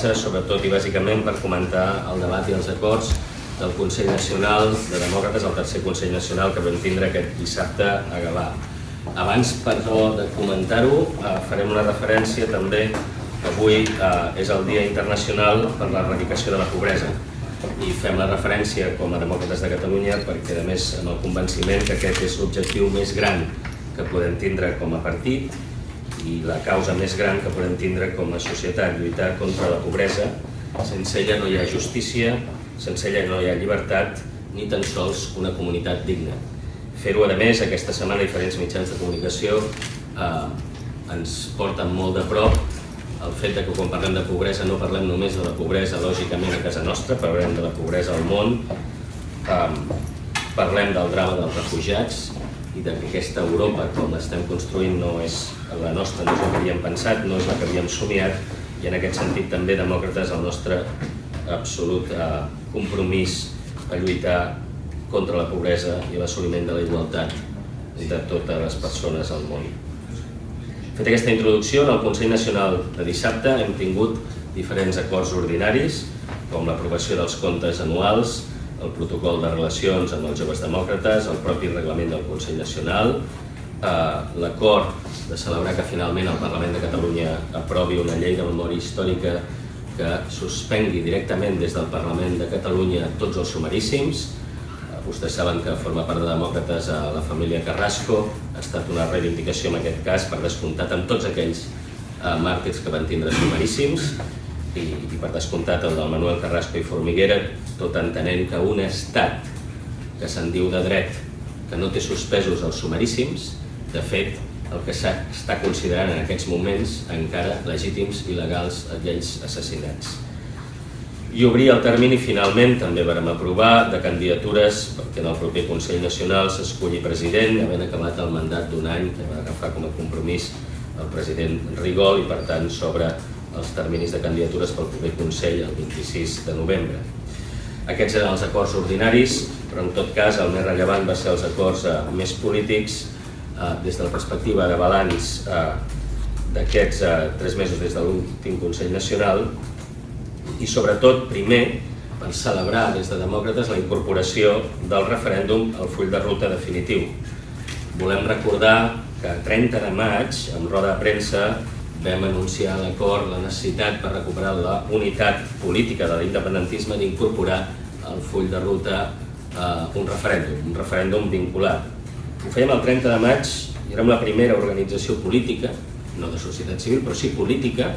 compareixença, sobretot i bàsicament per comentar el debat i els acords del Consell Nacional de Demòcrates, el tercer Consell Nacional que vam tindre aquest dissabte a Gavà. Abans, però, de comentar-ho, farem una referència també que avui és el Dia Internacional per l'Erradicació de la Pobresa i fem la referència com a Demòcrates de Catalunya perquè, a més, amb el convenciment que aquest és l'objectiu més gran que podem tindre com a partit i la causa més gran que podem tindre com a societat, lluitar contra la pobresa. Sense ella no hi ha justícia, sense ella no hi ha llibertat, ni tan sols una comunitat digna. Fer-ho, a més, aquesta setmana diferents mitjans de comunicació ens porten molt de prop el fet que quan parlem de pobresa no parlem només de la pobresa lògicament a casa nostra, parlem de la pobresa al món, parlem del drama dels refugiats i que aquesta Europa, com l'estem construint, no és la nostra, no és la que havíem pensat, no és la que havíem somiat, i en aquest sentit també, demòcrates, el nostre absolut compromís a lluitar contra la pobresa i l'assoliment de la igualtat de totes les persones al món. Fet aquesta introducció, en el Consell Nacional de dissabte hem tingut diferents acords ordinaris, com l'aprovació dels comptes anuals, el protocol de relacions amb els joves demòcrates, el propi reglament del Consell Nacional, l'acord de celebrar que finalment el Parlament de Catalunya aprovi una llei de memòria històrica que suspengui directament des del Parlament de Catalunya tots els sumaríssims. Vostès saben que forma part de Demòcrates a la família Carrasco, ha estat una reivindicació en aquest cas per descomptat amb tots aquells màrtirs que van tindre sumaríssims i per descomptat el del Manuel Carrasco i Formiguera, tot entenent que un estat que se'n diu de dret, que no té suspesos els sumaríssims, de fet el que s'està considerant en aquests moments encara legítims i legals aquells assassinats. I obrir el termini, finalment, també vam aprovar de candidatures perquè en el proper Consell Nacional s'esculli president, havent acabat el mandat d'un any que va agafar com a compromís el president Rigol i, per tant, sobre els terminis de candidatures pel proper Consell el 26 de novembre. Aquests eren els acords ordinaris, però en tot cas el més rellevant va ser els acords més polítics des de la perspectiva de balanç d'aquests 3 mesos des de l'últim Consell Nacional i sobretot, primer, per celebrar des de Demòcrates la incorporació del referèndum al full de ruta definitiu. Volem recordar que el 30 de maig, en roda de premsa, vam anunciar l'acord, la necessitat per recuperar la unitat política de l'independentisme d'incorporar al full de ruta un referèndum vinculat. Ho fèiem el 30 de maig i érem la primera organització política, no de societat civil, però sí política,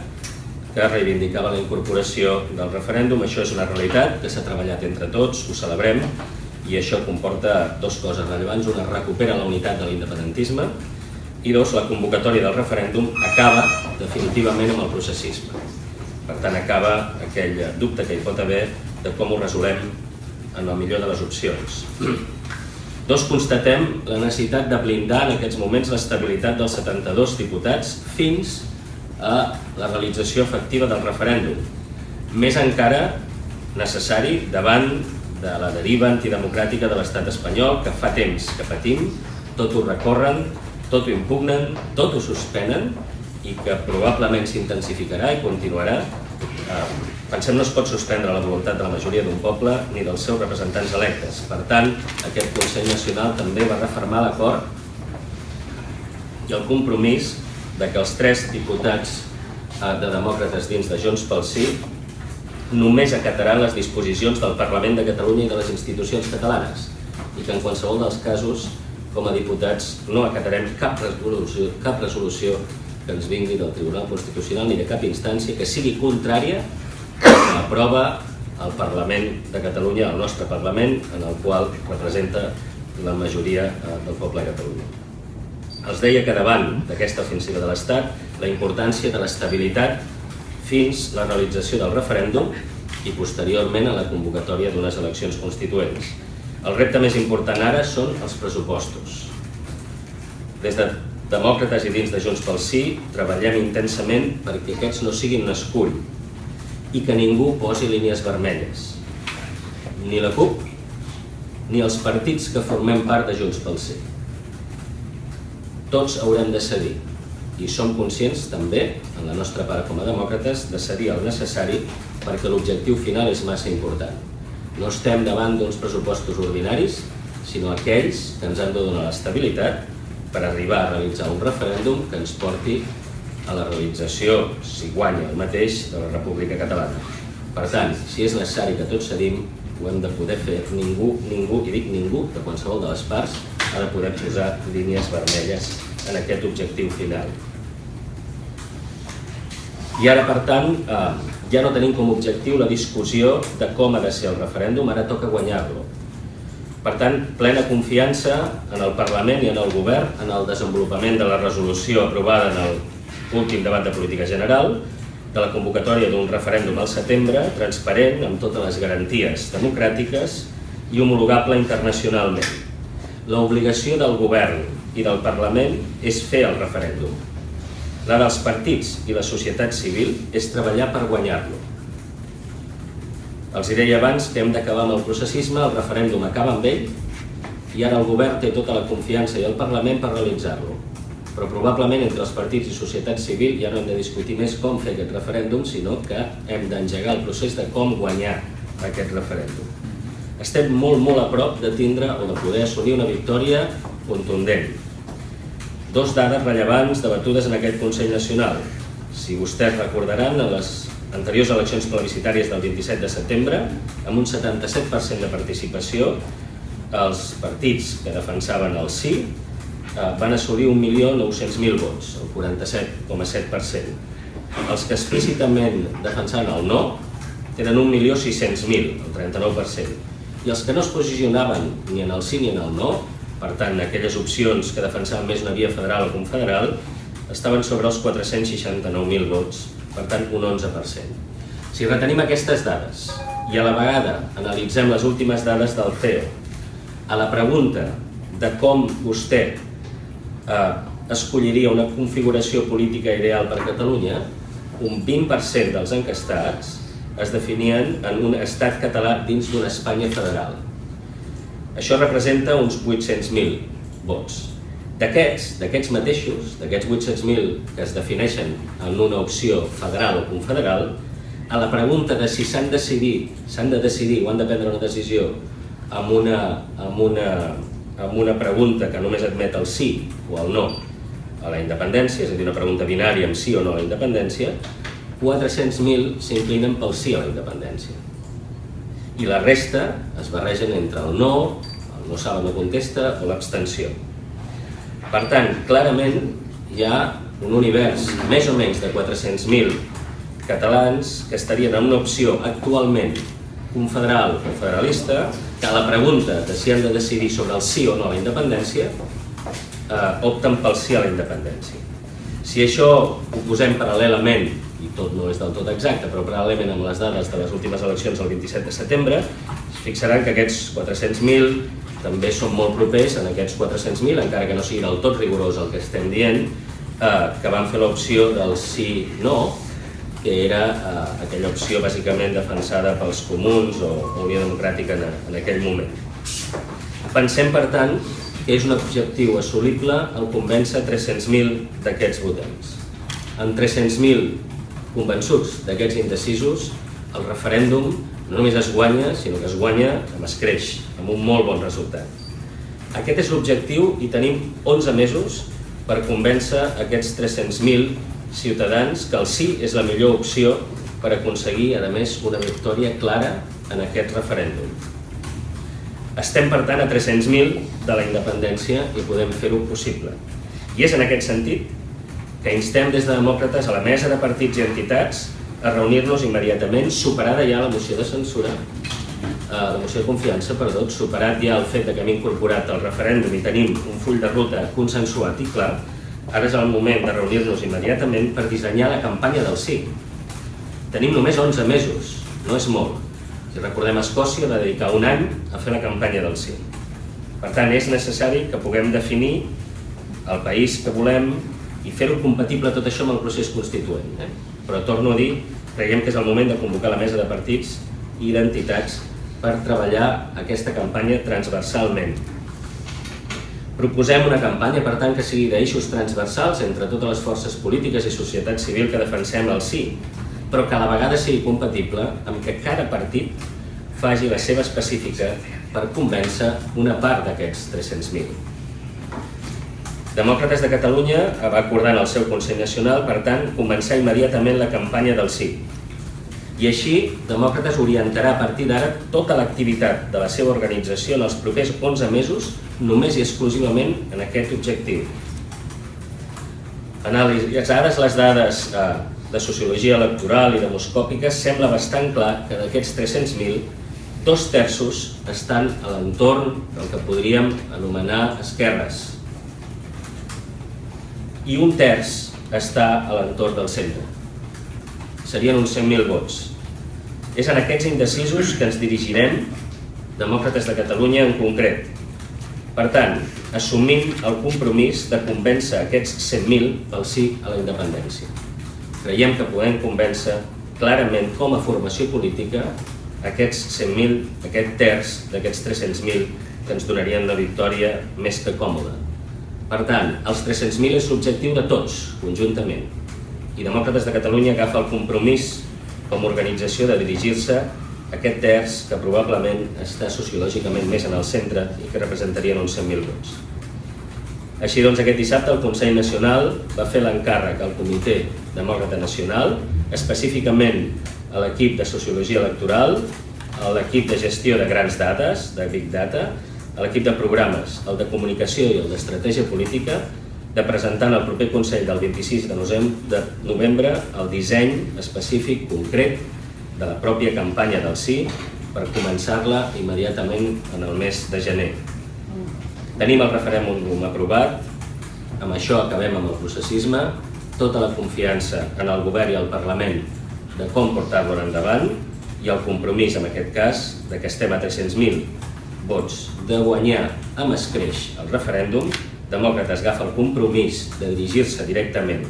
que reivindicava la incorporació del referèndum. Això és una realitat que s'ha treballat entre tots, ho celebrem, i això comporta dues coses rellevants. Una, recupera la unitat de l'independentisme, i dos, la convocatòria del referèndum acaba definitivament amb el processisme. Per tant, acaba aquell dubte que hi pot haver de com ho resolem en la millor de les opcions. Dos, constatem la necessitat de blindar en aquests moments l'estabilitat dels 72 diputats fins a la realització efectiva del referèndum. Més encara necessari davant de la deriva antidemocràtica de l'estat espanyol que fa temps que patim, tot ho recorren, tot ho impugnen, tot ho suspenen i que probablement s'intensificarà i continuarà. Pensem no es pot suspendre la voluntat de la majoria d'un poble ni dels seus representants electes. Per tant, aquest Consell Nacional també va refermar l'acord i el compromís de que els 3 diputats de demòcrates dins de Junts pel Sí només acataran les disposicions del Parlament de Catalunya i de les institucions catalanes i que en qualsevol dels casos, com a diputats, no acatarem cap resolució que ens vingui del Tribunal Constitucional ni de cap instància que sigui contrària a la que aprova el Parlament de Catalunya, el nostre Parlament, en el qual representa la majoria del poble de Catalunya. Els deia que davant d'aquesta ofensiva de l'Estat, la importància de l'estabilitat fins la realització del referèndum i posteriorment a la convocatòria d'unes eleccions constituents. El repte més important ara són els pressupostos. Des de Demòcrates i dins de Junts pel Sí treballem intensament perquè aquests no siguin un escull i que ningú posi línies vermelles. Ni la CUP ni els partits que formem part de Junts pel Sí. Tots haurem de cedir. i som conscients també, en la nostra part com a demòcrates, de cedir el necessari perquè l'objectiu final és massa important. No estem davant d'uns pressupostos ordinaris, sinó aquells que ens han de donar l'estabilitat per arribar a realitzar un referèndum que ens porti a la realització, si guanya el mateix, de la República Catalana. Per tant, si és necessari que tots cedim, ho hem de poder fer. Ningú, i dic ningú, de qualsevol de les parts, ha de poder posar línies vermelles en aquest objectiu final. I ara, per tant, ja no tenim com a objectiu la discussió de com ha de ser el referèndum, ara toca guanyar-lo. Per tant, plena confiança en el Parlament i en el Govern en el desenvolupament de la resolució aprovada en l'últim debat de política general, de la convocatòria d'un referèndum al setembre, transparent, amb totes les garanties democràtiques i homologable internacionalment. L'obligació del Govern i del Parlament és fer el referèndum. La dels partits i la societat civil és treballar per guanyar-lo. Els deia abans que hem d'acabar amb el processisme, el referèndum acaba amb ell i ara el Govern té tota la confiança i el Parlament per realitzar-lo. Però probablement entre els partits i societat civil ja no hem de discutir més com fer aquest referèndum, sinó que hem d'engegar el procés de com guanyar aquest referèndum. Estem molt a prop de tindre o de poder assolir una victòria contundent. Dos dades rellevants debatudes en aquest Consell Nacional. Si vostès recordaran, en les anteriors eleccions plebiscitàries del 27 de setembre, amb un 77% de participació, els partits que defensaven el sí van assolir 1.900.000 vots, el 47,7%. Els que explícitament defensaven el no tenen 1.600.000, el 39%. I els que no es posicionaven ni en el sí ni en el no, per tant, aquelles opcions que defensaven més una via federal o confederal, estaven sobre els 469.000 vots, per tant, un 11%. Si retenim aquestes dades i a la vegada analitzem les últimes dades del CEO, a la pregunta de com vostè escolliria una configuració política ideal per a Catalunya, un 20% dels enquestats es definien en un estat català dins d'una Espanya federal. Això representa uns 800.000 vots. D'aquests mateixos, d'aquests 800.000 que es defineixen en una opció federal o confederal, a la pregunta de si s'han de decidir o han de prendre una decisió amb una pregunta que només admet el sí o el no a la independència, és a dir, una pregunta binària amb sí o no a la independència, 400.000 s'inclinen pel sí a la independència. I la resta es barregen entre el no sabe, no contesta o l'abstenció. Per tant, clarament hi ha un univers més o menys de 400.000 catalans que estarien en una opció actualment confederal o federalista, que a la pregunta de si han de decidir sobre el sí o no a la independència, opten pel sí a la independència. Si això ho posem paral·lelament, i tot no és del tot exacte, però paral·lelament amb les dades de les últimes eleccions del 27 de setembre, es fixaran que aquests 400.000 també són molt propers en aquests 400.000, encara que no sigui del tot rigorós el que estem dient, que van fer l'opció del sí-no, que era aquella opció bàsicament defensada pels comuns o Unió Democràtica en aquell moment. Pensem, per tant, que és un objectiu assolible el convèncer 300.000 d'aquests votants. En 300.000 convençuts d'aquests indecisos, el referèndum no només es guanya, sinó que es guanya amb escreix, amb un molt bon resultat. Aquest és l'objectiu i tenim 11 mesos per convèncer aquests 300.000 ciutadans que el sí és la millor opció per aconseguir, a més, una victòria clara en aquest referèndum. Estem, per tant, a 300.000 de la independència i podem fer-ho possible. I és en aquest sentit que instem des de Demòcrates a la mesa de partits i entitats a reunir-nos immediatament, superada ja la moció de censura, la moció de confiança, superat ja el fet que hem incorporat el referèndum i tenim un full de ruta consensuat i clar. Ara és el moment de reunir-nos immediatament per dissenyar la campanya del sí. Tenim només 11 mesos, no és molt. Si recordem, Escòcia va dedicar un any a fer la campanya del sí. Per tant, és necessari que puguem definir el país que volem i fer-ho compatible tot això amb el procés constituent. Però torno a dir, creiem que és el moment de convocar la mesa de partits i d'entitats per treballar aquesta campanya transversalment. Proposem una campanya, per tant, que sigui d'eixos transversals entre totes les forces polítiques i societat civil que defensem el sí, però que a la vegada sigui compatible amb que cada partit faci la seva específica per convèncer una part d'aquests 300.000. Demòcrates de Catalunya va acordar en el seu Consell Nacional, per tant, començar immediatament la campanya del sí. I així, Demòcrates orientarà a partir d'ara tota l'activitat de la seva organització en els propers 11 mesos només i exclusivament en aquest objectiu. Analitzades les dades de sociologia electoral i demoscòpica, sembla bastant clar que d'aquests 300.000, 2/3 estan a l'entorn del que podríem anomenar esquerres i 1/3 està a l'entorn del centre. Serien uns 100.000 vots. És en aquests indecisos que ens dirigirem, Demòcrates de Catalunya en concret. Per tant, assumint el compromís de convèncer aquests 100.000 pel sí a la independència. Creiem que podem convèncer clarament com a formació política aquests 100.000, aquest terç d'aquests 300.000 que ens donarien una victòria més que còmoda. Per tant, els 300.000 és l'objectiu de tots, conjuntament. I Demòcrates de Catalunya agafa el compromís com a organització de dirigir-se a aquest terç que probablement està sociològicament més en el centre i que representarien uns 100.000 vots. Així doncs, aquest dissabte el Consell Nacional va fer l'encàrrec al Comitè Demòcrata Nacional, específicament a l'equip de Sociologia Electoral, a l'equip de Gestió de Grans Dades, de Big Data, a l'equip de Programes, el de Comunicació i el d'Estratègia Política, de presentar en el proper Consell del 26 de novembre el disseny específic, concret, de la pròpia campanya del sí per començar-la immediatament en el mes de gener. Tenim el referèndum aprovat, amb això acabem amb el processisme, tota la confiança en el govern i el Parlament de com portar-lo endavant i el compromís, en aquest cas, de que estem a 300.000 vots de guanyar amb escreix el referèndum. Demòcrates agafa el compromís de dirigir-se directament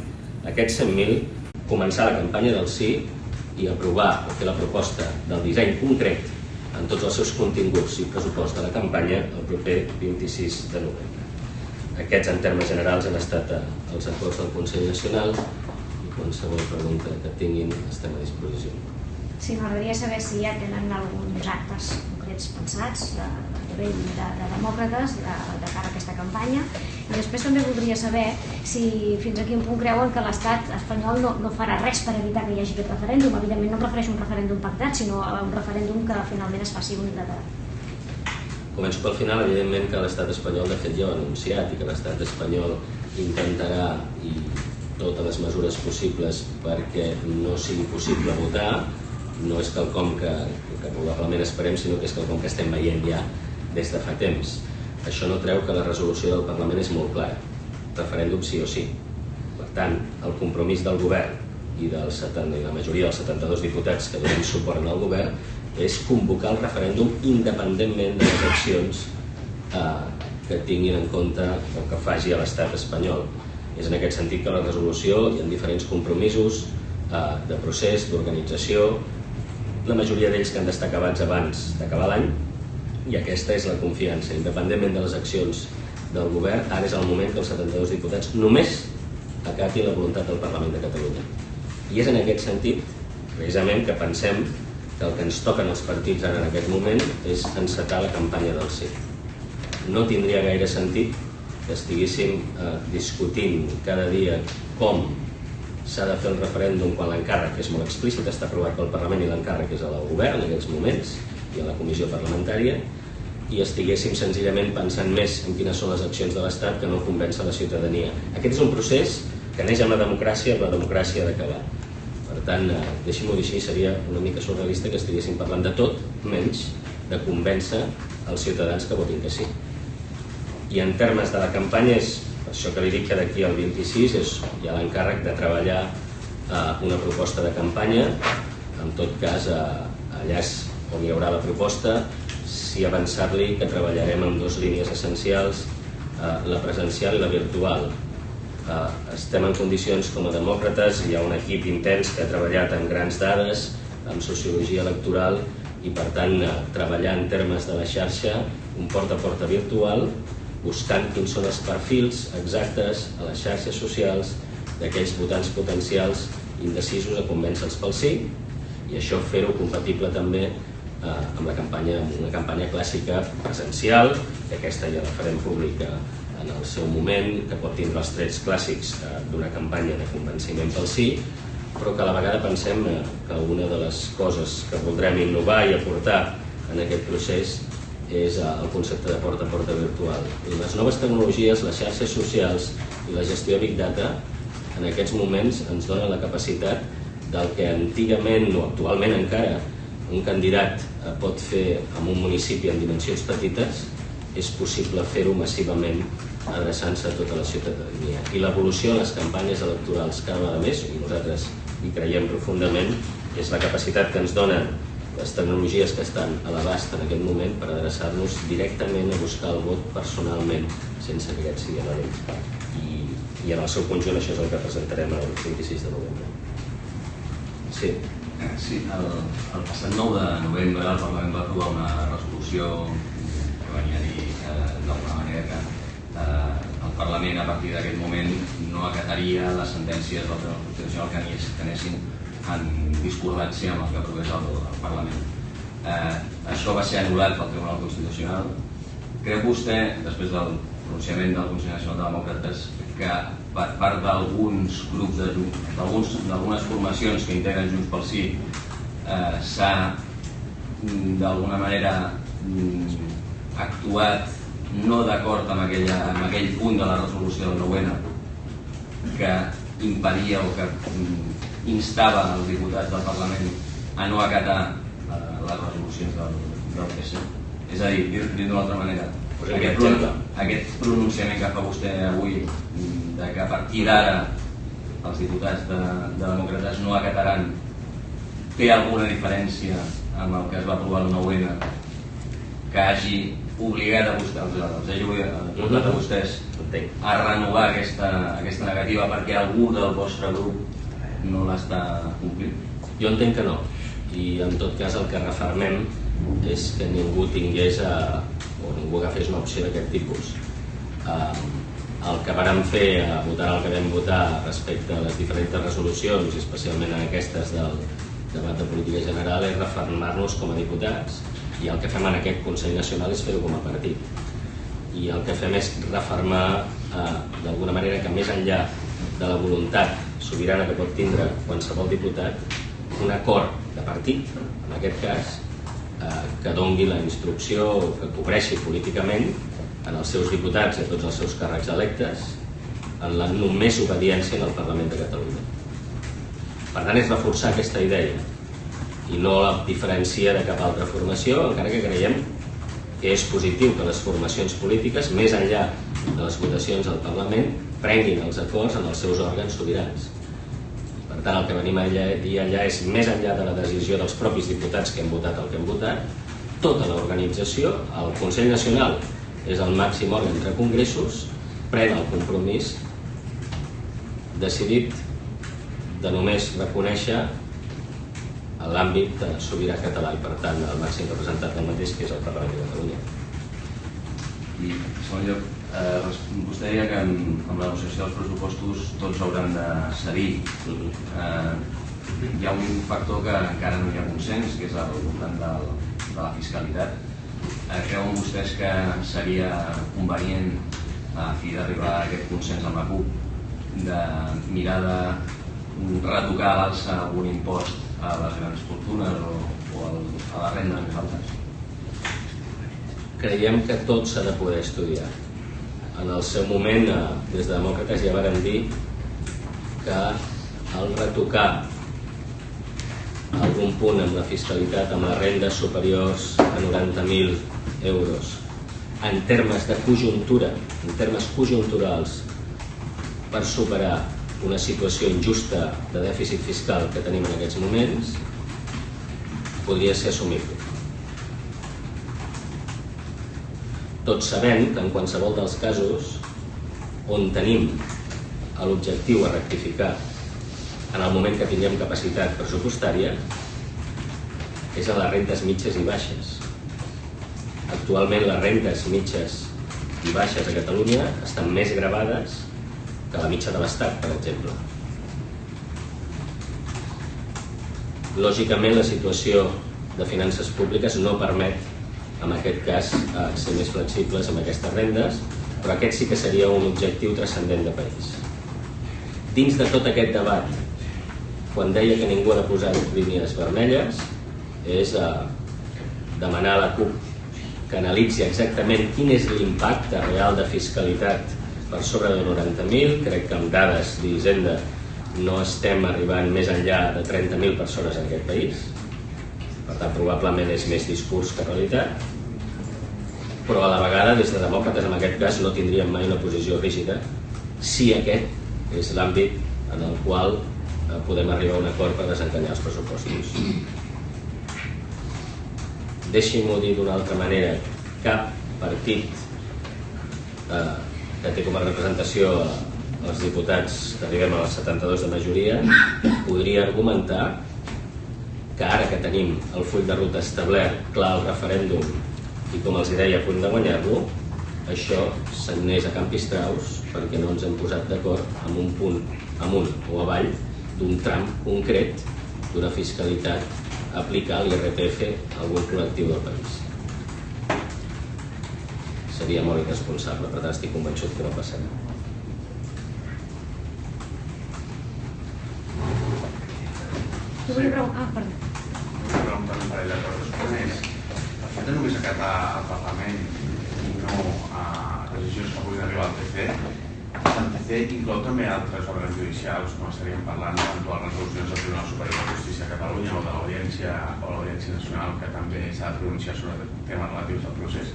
a aquests 100.000, començar la campanya del sí i aprovar o fer la proposta del disseny concret en tots els seus continguts i pressupost de la campanya el proper 26 de novembre. Aquests, en termes generals, han estat els acords del Consell Nacional i qualsevol pregunta que tinguin estem a disposició. Sí, m'agradaria saber si ja tenen alguns actes concrets pensats de nivell de demòcrates de cara a aquesta campanya. I després també voldria saber si fins a quin punt creuen que l'estat espanyol no farà res per evitar que hi hagi aquest referèndum. Evidentment no em refereixo a un referèndum pactat, sinó a un referèndum que finalment es faci unilateral. Començo pel final. Evidentment que l'estat espanyol de fet ja ho ha anunciat i que l'estat espanyol intentarà i totes les mesures possibles perquè no sigui possible votar. No és quelcom que probablement esperem, sinó que és quelcom que estem veient ja des de fa temps. Això no treu que la resolució del Parlament és molt clara. Referèndum sí o sí. Per tant, el compromís del govern i la majoria dels 72 diputats que donen suport al govern és convocar el referèndum independentment de les accions que tinguin en compte o que faci a l'estat espanyol. És en aquest sentit que la resolució hi ha diferents compromisos de procés, d'organització, la majoria d'ells que han d'estar acabats abans d'acabar l'any, i aquesta és la confiança. Independentment de les accions del govern, ara és el moment que els 72 diputats només acatin la voluntat del Parlament de Catalunya. I és en aquest sentit, precisament, que pensem que el que ens toquen els partits ara en aquest moment és encetar la campanya del sí. No tindria gaire sentit que estiguéssim discutint cada dia com s'ha de fer el referèndum quan l'encàrrec és molt explícit, està aprovat pel Parlament i l'encàrrec és al govern en aquests moments i a la comissió parlamentària, i estiguéssim senzillament pensant més en quines són les accions de l'Estat que no convèncer la ciutadania. Aquest és un procés que neix amb la democràcia ha d'acabar. Per tant, deixi-m'ho dir així, seria una mica surrealista que estiguéssim parlant de tot menys de convèncer els ciutadans que votin que sí. I en termes de la campanya, és per això que li dic que d'aquí al 26 hi ha l'encàrrec de treballar una proposta de campanya. En tot cas, allà on hi haurà la proposta, sí avançar-li que treballarem amb dues línies essencials, la presencial i la virtual. Estem en condicions com a demòcrates, hi ha un equip intens que ha treballat amb grans dades, amb sociologia electoral i per tant treballar en termes de la xarxa, un porta a porta virtual buscant quins són els perfils exactes a les xarxes socials d'aquells votants potencials indecisos a convèncer-los pel sí, i això fer-ho compatible també amb una campanya clàssica presencial, que aquesta ja la farem pública en el seu moment, que pot tindre els trets clàssics d'una campanya de convenciment pel sí, però que a la vegada pensem que una de les coses que voldrem innovar i aportar en aquest procés és el concepte de porta a porta virtual. I les noves tecnologies, les xarxes socials i la gestió de Big Data en aquests moments ens donen la capacitat del que antigament o actualment encara un candidat pot fer en un municipi en dimensions petites, és possible fer-ho massivament adreçant-se a tota la ciutadania. I l'evolució en les campanyes electorals cada vegada més, i nosaltres hi creiem profundament, és la capacitat que ens donen les tecnologies que estan a l'abast en aquest moment per adreçar-nos directament a buscar el vot personalment, sense que aquest sigui anònim. I en el seu conjunt això és el que presentarem el 26 de novembre. Sí. Sí, el passat 9 de novembre el Parlament va aprovar una resolució que venia a dir d'alguna manera que el Parlament a partir d'aquest moment no acataria les sentències del Tribunal Constitucional que anessin en discordància amb el que aprovés el Parlament. Això va ser anul·lat pel Tribunal Constitucional. Creu vostè, després del pronunciament del Consell Nacional de Demòcrates, que per part d'alguns grups, d'algunes formacions que integren Junts pel Sí, s'ha d'alguna manera actuat no d'acord amb aquell punt de la resolució del 9-N que impedia o que instava els diputats del Parlament a no acatar les resolucions del PC? És a dir, dit d'una altra manera, aquest pronunciament que fa vostè avui de que a partir d'ara els diputats de Demòcrates no acataran, té alguna diferència amb el que es va aprovar el 9-N que hagi obligat a vostès, els hagi portat a vostès a renovar aquesta negativa perquè algú del vostre grup no l'està complint? Jo entenc que no, i en tot cas el que refermem és que ningú tingués o ningú agafés una opció d'aquest tipus. El que vàrem fer, votar el que vam votar respecte a les diferents resolucions, especialment en aquestes del debat de política general, és refermar-nos com a diputats, i el que fem en aquest Consell Nacional és fer-ho com a partit. I el que fem és refermar d'alguna manera que més enllà de la voluntat sobirana que pot tindre qualsevol diputat, un acord de partit, en aquest cas, que dongui la instrucció o que cobreixi políticament en els seus diputats i a tots els seus càrrecs electes en la només obediència en el Parlament de Catalunya. Per tant, és reforçar aquesta idea i no la diferencia de cap altra formació, encara que creiem que és positiu que les formacions polítiques, més enllà de les votacions al Parlament, prenguin els acords en els seus òrgans sobirans. Per tant, el que venim a dir allà és, més enllà de la decisió dels propis diputats que hem votat el que hem votat, tota l'organització, el Consell Nacional és el màxim òrgan entre congressos, pren el compromís decidit de només reconèixer l'àmbit sobirà català i, per tant, el màxim representat del mateix, que és el Parlament de Catalunya. I, en segon lloc, vostè deia que amb la negociació dels pressupostos tots hauran de cedir. Hi ha un factor que encara no hi ha consens, que és al voltant de la fiscalitat. Creuen vostès que seria convenient, a fi d'arribar a aquest consens amb la CUP, de mirar de retocar a l'alça algun impost a les grans fortunes o a la renda més altes? Creiem que tot s'ha de poder estudiar. En el seu moment, des de Demòcrates ja vàrem dir que al retocar algun punt amb la fiscalitat, amb les rendes superiors a 90.000 euros, en termes de conjuntura, en termes conjunturals, per superar una situació injusta de dèficit fiscal que tenim en aquests moments, podria ser assumible. Tot sabent que en qualsevol dels casos on tenim l'objectiu a rectificar en el moment que tinguem capacitat pressupostària és a les rentes mitges i baixes. Actualment les rentes mitges i baixes a Catalunya estan més gravades que la mitja de l'Estat, per exemple. Lògicament, la situació de finances públiques no permet, en aquest cas, ser més flexibles amb aquestes rendes, però aquest sí que seria un objectiu transcendent de país. Dins de tot aquest debat, quan deia que ningú ha de posar línies vermelles, és demanar a la CUP que analitzi exactament quin és l'impacte real de fiscalitat per sobre de 90.000. Crec que amb dades d'Hisenda no estem arribant més enllà de 30.000 persones en aquest país. Per tant, probablement és més discurs que realitat. Però a la vegada, des de demòcrates, en aquest cas, no tindríem mai una posició rígida si aquest és l'àmbit en el qual podem arribar a un acord per desencallar els pressupostos. Deixi-m'ho dir d'una altra manera, cap partit que té com a representació els diputats que arribem a les 72 de majoria podria argumentar que ara que tenim el full de ruta establert, clar, el referèndum, i com els deia, a punt de guanyar-lo, això s'anés a Campistraus perquè no ens hem posat d'acord amb un punt amunt o avall d'un tram concret d'una fiscalitat a aplicar l'IRPF a algun col·lectiu del país. Seria molt irresponsable, per tant estic convençut que no passarà. Perdó. Preguntar un parell de coses. Una és, el fet de només acatar al Parlament i no a decisions que puguin arribar al PC, el PC inclou també altres òrgans judicials, com estaríem parlant d'eventuals resolucions del Tribunal Superior de Justícia de Catalunya o de l'Audiència Nacional, que també s'ha de pronunciar sobre temes relatius al procés.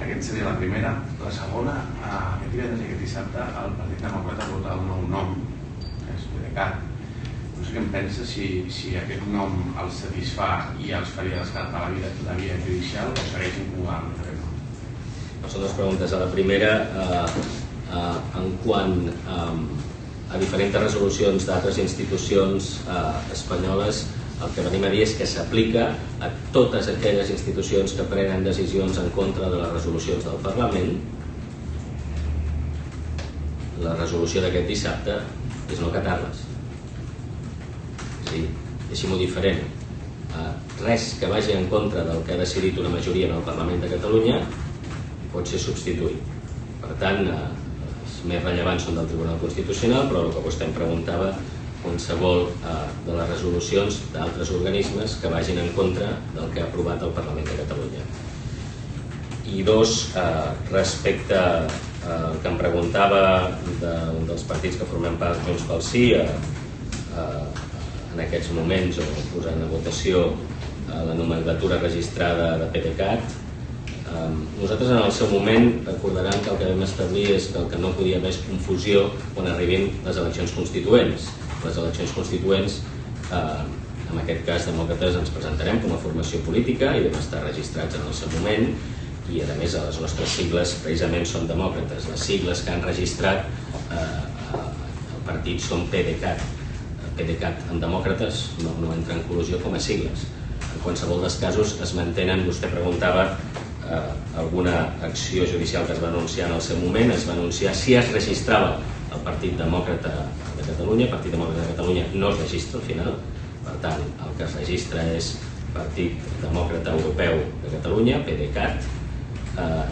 Aquesta seria la primera. La segona, aquest divendres i aquest dissabte el Partit Demòcrata vota un nou nom, que és PDeCAT. No sé què em pensa si aquest nom els satisfà i els faria descartar la via judicial o segueix incomodant aquest nom. Són dues preguntes. A la primera, en quant a diferents resolucions d'altres institucions espanyoles, el que venim a dir és que s'aplica a totes aquelles institucions que prenen decisions en contra de les resolucions del Parlament. La resolució d'aquest dissabte és no acatar-les. És a dir, deixem-ho diferent. Res que vagi en contra del que ha decidit una majoria en el Parlament de Catalunya pot ser substituït. Per tant, els més rellevants són del Tribunal Constitucional, però el que vostè em preguntava, qualsevol de les resolucions d'altres organismes que vagin en contra del que ha aprovat el Parlament de Catalunya. I dos, respecte al que em preguntava d'un dels partits que formem part Junts pel Sí, en aquests moments, o posant a votació la nomenclatura registrada de PDeCAT, nosaltres en el seu moment recordaran que el que vam establir és que el que no podia haver és confusió quan arribin les eleccions constituents. Les eleccions constituents, en aquest cas demòcrates, ens presentarem com a formació política i vam estar registrats en el seu moment, i a més les nostres sigles precisament són demòcrates. Les sigles que han registrat el partit són PDeCAT. PDeCAT amb demòcrates no entra en col·lusió com a sigles. En qualsevol dels casos es mantenen, vostè preguntava alguna acció judicial que es va anunciar en el seu moment, es va anunciar si es registrava el Partit Demòcrata de Catalunya. El Partit Demòcrata de Catalunya no es registra al final, per tant el que es registra és Partit Demòcrata Europeu de Catalunya, PDeCAT.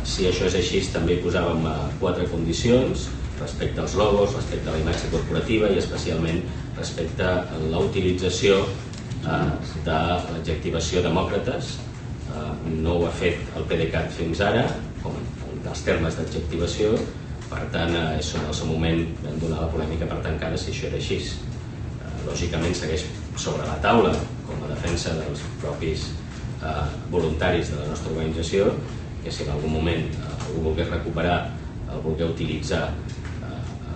Si això és així, també hi posàvem 4 condicions respecte als logos, respecte a la imatge corporativa i especialment respecte a la utilització de l'adjectivació demòcrates. No ho ha fet el PDeCAT fins ara, com dels termes d'adjectivació, per tant, en el seu moment vam donar la polèmica per tancada si això era així. Lògicament segueix sobre la taula, com a defensa dels propis voluntaris de la nostra organització, que si en algun moment algú volgués recuperar, volgués utilitzar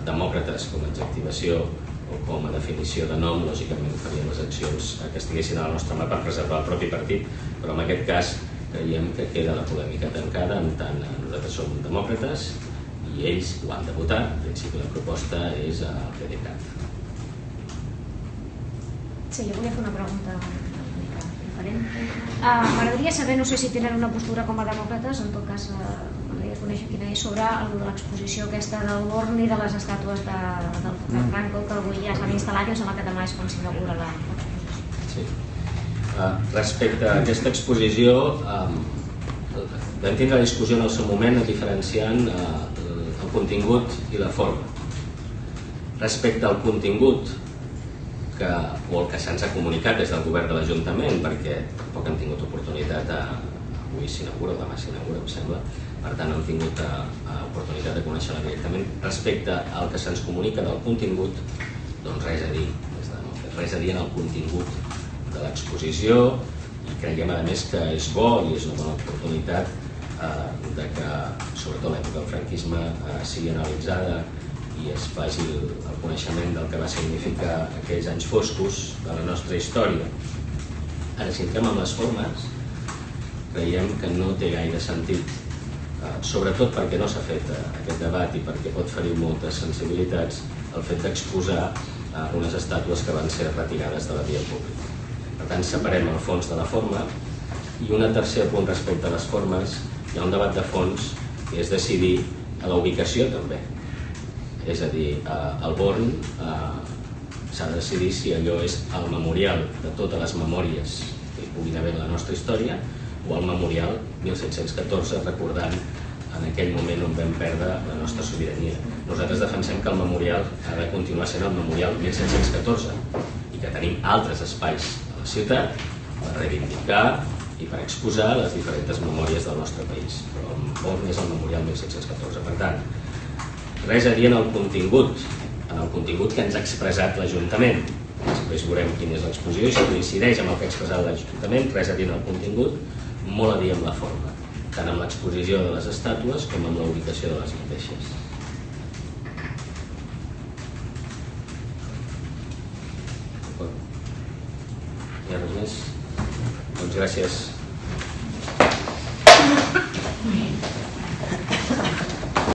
demòcrates com a adjectivació o com a definició de nom, lògicament farien les accions que estiguessin a la nostra mà per preservar el propi partit, però en aquest cas creiem que queda la polèmica tancada, en tant nosaltres som demòcrates i ells ho han de votar. En principi la proposta és el PDeCAT. Sí, jo volia fer una pregunta una mica diferent. M'agradaria saber, no sé si tenen una postura com a demòcrates, en tot cas m'agradaria m'agradaria conèixer quina és sobre l'exposició aquesta del Born i de les estàtues del Franco, que avui ja s'han instal·lat i em sembla que demà és quan s'inaugura l'exposició. Sí. Respecte a aquesta exposició, vam tindre la discussió en el seu moment diferenciant el contingut i la forma. Respecte al contingut, o el que se'ns ha comunicat des del govern de l'Ajuntament, perquè tampoc hem tingut oportunitat, avui s'inaugura o demà s'inaugura, em sembla, per tant hem tingut oportunitat de conèixer-la directament. Respecte al que se'ns comunica del contingut, doncs res a dir, res a dir en el contingut de l'exposició, i creiem a més que és bo i és una bona oportunitat de que, sobretot l'època del franquisme, sigui analitzada i es faci el coneixement del que va significar aquells anys foscos de la nostra història. Ara, si entrem amb les formes, creiem que no té gaire sentit, sobretot perquè no s'ha fet aquest debat i perquè pot ferir moltes sensibilitats el fet d'exposar unes estàtues que van ser retirades de la via pública. Per tant, separem el fons de la forma. I un tercer punt respecte a les formes, hi ha un debat de fons que és decidir a la ubicació també. És a dir, al Born s'ha de decidir si allò és el memorial de totes les memòries que hi puguin haver en la nostra història o el memorial 1714, recordant en aquell moment on vam perdre la nostra sobirania. Nosaltres defensem que el memorial ha de continuar sent el memorial 1714 i que tenim altres espais a la ciutat per reivindicar i per exposar les diferents memòries del nostre país. Però el Born és el memorial 1714. Per tant, res a dir en el contingut que ens ha expressat l'Ajuntament. Després veurem quina és l'exposició i si coincideix amb el que ha expressat l'Ajuntament, res a dir en el contingut, molt a dir amb la forma, tant amb l'exposició de les estàtues com amb la ubicació de les mateixes. Hi ha res més? Doncs gràcies.